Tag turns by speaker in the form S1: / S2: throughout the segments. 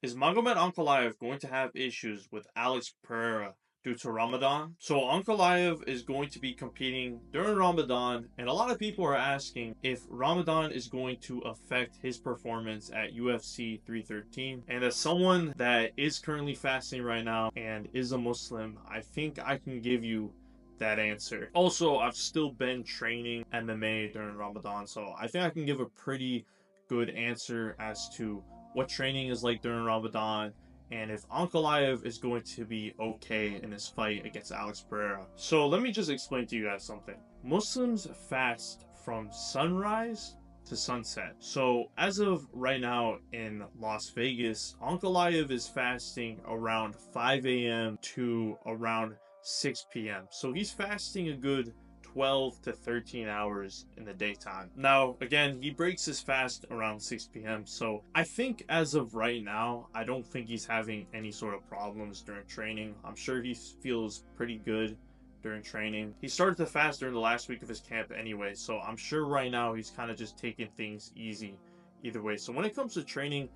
S1: Is Magomed Ankalaev going to have issues with Alex Pereira due to Ramadan? So Ankalaev is going to be competing during Ramadan, and a lot of people are asking if Ramadan is going to affect his performance at UFC 313. And as someone that is currently fasting right now and is a Muslim, I think I can give you that answer. Also, I've still been training MMA during Ramadan, so I think I can give a pretty good answer as to what training is like during Ramadan and if Ankalaev is going to be okay in his fight against Alex Pereira. So let me just explain to you guys something. Muslims fast from sunrise to sunset. So as of right now in Las Vegas, Ankalaev is fasting around 5 a.m. to around 6 p.m. So he's fasting a good 12 to 13 hours in the daytime. Now, again, he breaks his fast around 6 p.m. So I think as of right now, I don't think he's having any sort of problems during training. I'm sure he feels pretty good during training. He started to fast during the last week of his camp anyway, so I'm sure right now he's kind of just taking things easy either way. So when it comes to training,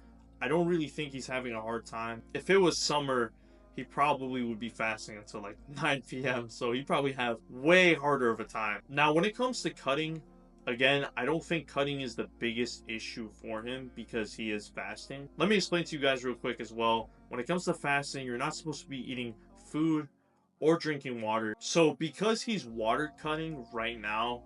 S1: I don't really think he's having a hard time. If it was summer, he probably would be fasting until like 9 p.m. So he'd probably have way harder of a time. Now, when it comes to cutting, again, I don't think cutting is the biggest issue for him because he is fasting. Let me explain to you guys real quick as well. When it comes to fasting, you're not supposed to be eating food or drinking water. So because he's water cutting right now,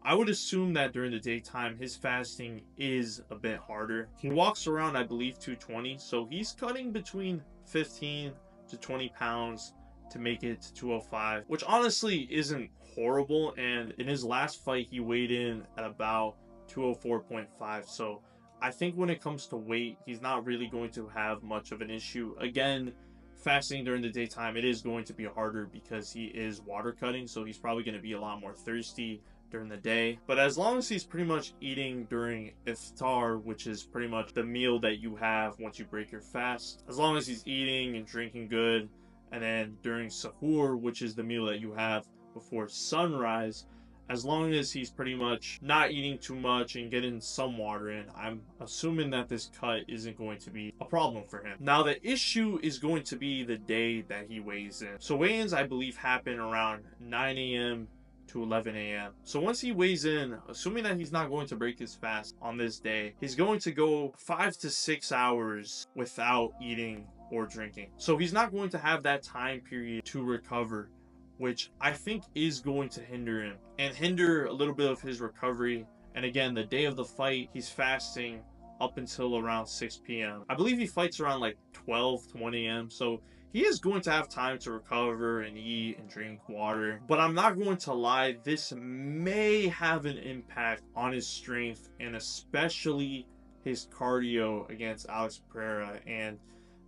S1: I would assume that during the daytime, his fasting is a bit harder. He walks around, I believe, 220. So he's cutting between 15 to 20 pounds to make it to 205, which honestly isn't horrible. And in his last fight, he weighed in at about 204.5. So I think when it comes to weight, he's not really going to have much of an issue. Again, fasting during the daytime, it is going to be harder because he is water cutting. So he's probably going to be a lot more thirsty during the day. But as long as he's pretty much eating during iftar, which is pretty much the meal that you have once you break your fast, as long as he's eating and drinking good, and then during sahur, which is the meal that you have before sunrise, as long as he's pretty much not eating too much and getting some water in, I'm assuming that this cut isn't going to be a problem for him. Now, the issue is going to be the day that he weighs in. So weigh-ins, I believe, happen around 9 a.m. to 11 a.m. So once he weighs in, assuming that he's not going to break his fast on this day, he's going to go 5 to 6 hours without eating or drinking. So he's not going to have that time period to recover, which I think is going to hinder him and hinder a little bit of his recovery. And again, the day of the fight, he's fasting up until around 6 p.m. I believe he fights around like 12-20 a.m. So he is going to have time to recover and eat and drink water. But I'm not going to lie, this may have an impact on his strength and especially his cardio against Alex Pereira. And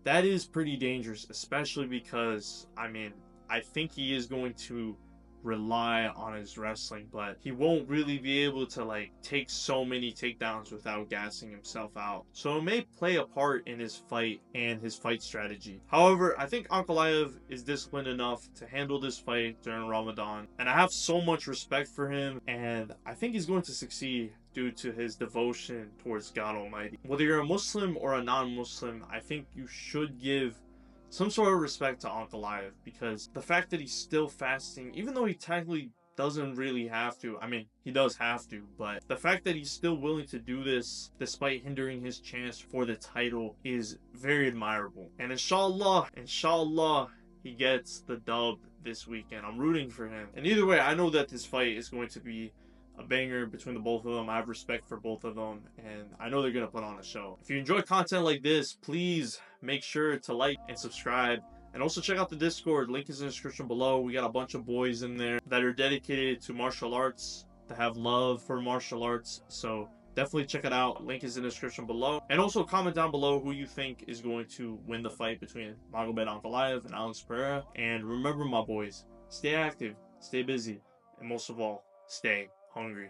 S1: that is pretty dangerous, especially because, I mean, I think he is going to rely on his wrestling, but he won't really be able to like take so many takedowns without gassing himself out. So it may play a part in his fight and his fight strategy. However, I think Ankalaev is disciplined enough to handle this fight during Ramadan, and I have so much respect for him, and I think he's going to succeed due to his devotion towards God Almighty. Whether you're a Muslim or a non-Muslim, I think you should give some sort of respect to Ankalaev, because the fact that he's still fasting, even though he technically doesn't really have to, I mean, he does have to, but the fact that he's still willing to do this despite hindering his chance for the title is very admirable. And inshallah, he gets the dub this weekend. I'm rooting for him. And either way, I know that this fight is going to be a banger between the both of them. I have respect for both of them, and I know they're gonna put on a show. If you enjoy content like this, please make sure to like and subscribe, and also check out the Discord. Link is in the description below. We got a bunch of boys in there that are dedicated to martial arts, that have love for martial arts, so definitely check it out. Link is in the description below. And also comment down below who you think is going to win the fight between Magomed Ankalaev and Alex Pereira. And remember, my boys, stay active, stay busy, and most of all, stay hungry.